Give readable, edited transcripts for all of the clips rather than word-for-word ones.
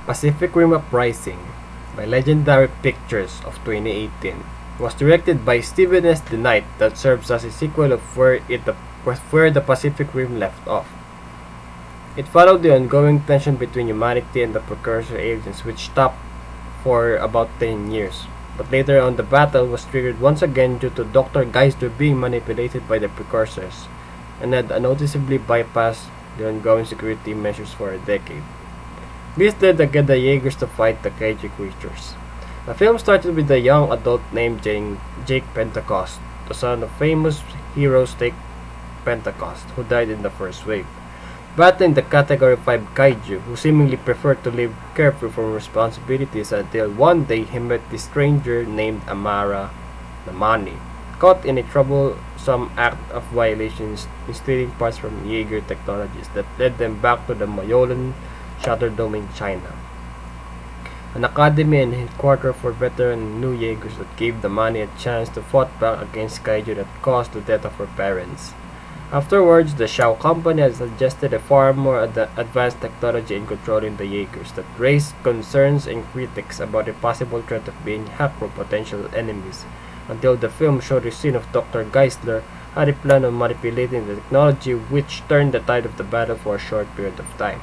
Pacific Rim Uprising by Legendary Pictures of 2018 was directed by Steven S. DeKnight that serves as a sequel of where the Pacific Rim left off. It followed the ongoing tension between humanity and the precursor aliens which stopped for about 10 years. But later on the battle was triggered once again due to Dr. Geisler being manipulated by the precursors and had unnoticeably bypassed the ongoing security measures for a decade. This led again the Jaegers to fight the kaiju creatures. The film started with a young adult named Jake Pentecost, the son of famous hero Jake Pentecost, who died in the first wave, battling the Category 5 kaiju, who seemingly preferred to live carefree from responsibilities until one day he met this stranger named Amara Namani, caught in a troublesome act of violations in stealing parts from Jaeger technologies that led them back to the Mayolan Shatterdome in China, an academy and headquarters for veteran new Jaegers that gave the Mani a chance to fight back against kaiju that caused the death of her parents. Afterwards, the Shao Company has suggested a far more advanced technology in controlling the Jaegers that raised concerns and critics about a possible threat of being hacked from potential enemies, until the film showed a scene of Dr. Geisler had a plan on manipulating the technology which turned the tide of the battle for a short period of time.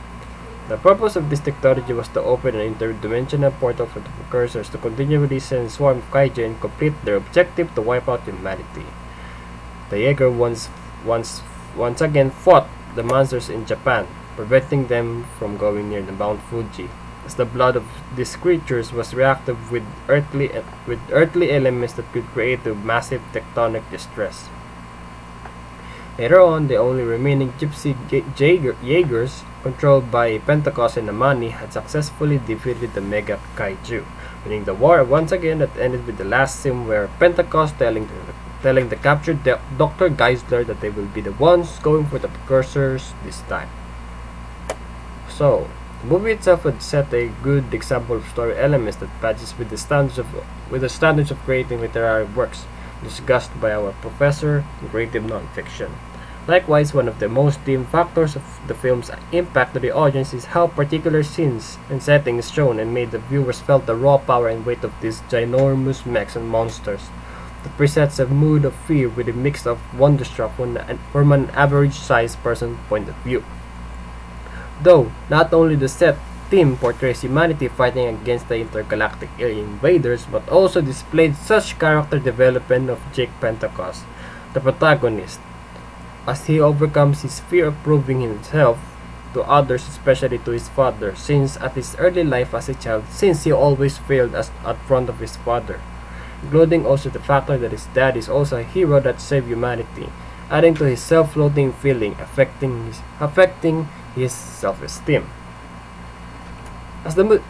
The purpose of this technology was to open an interdimensional portal for the precursors to continually send swarm of kaiju and complete their objective to wipe out humanity. The Jaeger once again fought the monsters in Japan, preventing them from going near the Mount Fuji, as the blood of these creatures was reactive with earthly elements that could create a massive tectonic distress. Later on, the only remaining Gypsy Jaegers, controlled by Pentecost and Amani, had successfully defeated the Mega Kaiju, winning the war once again that ended with the last scene where Pentecost telling the captured Dr. Geisler that they will be the ones going for the precursors this time. So, the movie itself had set a good example of story elements that matches with the standards of creating literary works discussed by our professor in creative nonfiction. Likewise, one of the most deemed factors of the film's impact to the audience is how particular scenes and settings shown and made the viewers felt the raw power and weight of these ginormous mechs and monsters. That presents a mood of fear with a mix of wonderstruck from an average-sized person's point of view. Though, not only the set theme portrays humanity fighting against the intergalactic alien invaders, but also displayed such character development of Jake Pentecost, the protagonist, as he overcomes his fear of proving himself to others, especially to his father, since at his early life as a child, since he always failed at front of his father, including also the factor that his dad is also a hero that saved humanity, adding to his self-loathing feeling, affecting his self-esteem.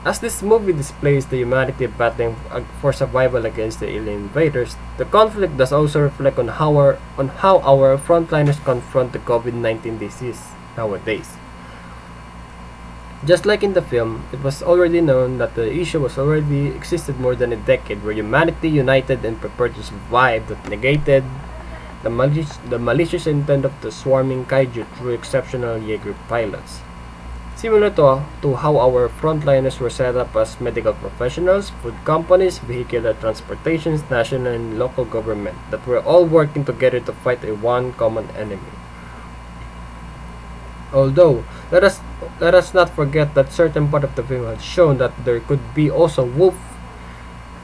As this movie displays the humanity battling for survival against the alien invaders, the conflict does also reflect on how our frontliners confront the COVID-19 disease nowadays. Just like in the film, it was already known that the issue was already existed more than a decade, where humanity united and prepared to survive that negated the malicious intent of the swarming kaiju through exceptional Jaeger pilots. Similar to how our frontliners were set up as medical professionals, food companies, vehicular transportations, national and local government, that were all working together to fight a one common enemy. Although, let us not forget that certain part of the film had shown that there could be also wolf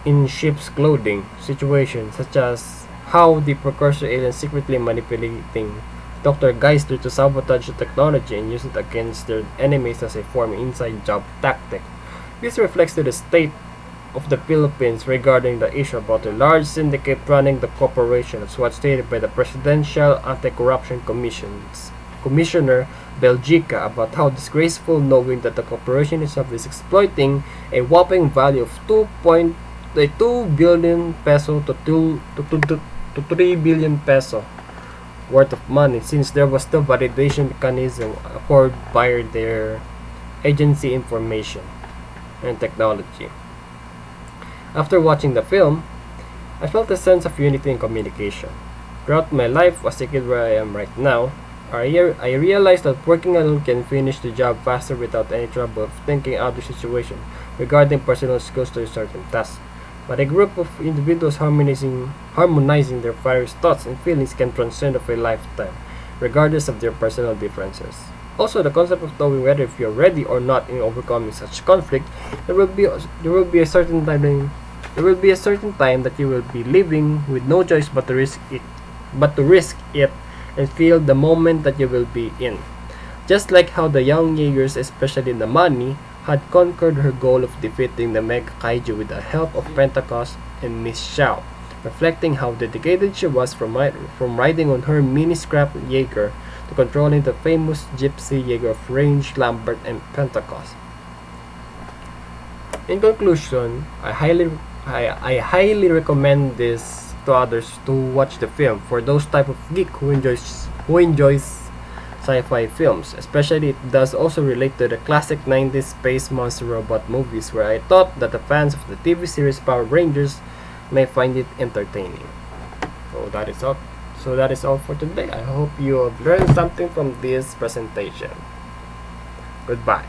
in sheep's clothing situations, such as how the precursor aliens secretly manipulating Dr. Geisler to sabotage the technology and use it against their enemies as a form of inside job tactic. This reflects to the state of the Philippines regarding the issue about a large syndicate running the corporation, as was stated by the Presidential Anti-Corruption Commissioner Belgica about how disgraceful knowing that the corporation itself is exploiting a whopping value of 2 billion peso to 3 billion peso worth of money, since there was no validation mechanism afforded by their agency information and technology. After watching the film, I felt a sense of unity and communication. Throughout my life as a kid where I am right now, I realized that working alone can finish the job faster without any trouble of thinking out the situation regarding personal skills to a certain task. But a group of individuals harmonizing their various thoughts and feelings can transcend of a lifetime, regardless of their personal differences. Also, the concept of knowing whether if you're ready or not in overcoming such conflict, there will be a certain time there will be a certain time that you will be living with no choice but to risk it and feel the moment that you will be in. Just like how the young Jaegers, especially Namani, had conquered her goal of defeating the Mega Kaiju with the help of Pentecost and Miss Xiao, reflecting how dedicated she was from riding on her mini scrap Jaeger to controlling the famous Gypsy Jaeger of Range, Lambert, and Pentecost. In conclusion, I highly recommend this to others to watch the film for those type of geek who enjoys sci-fi films. Especially it does also relate to the classic 90s space monster robot movies where I thought that the fans of the TV series Power Rangers may find it entertaining. So that is all. So that is all for today. I hope you have learned something from this presentation. Goodbye.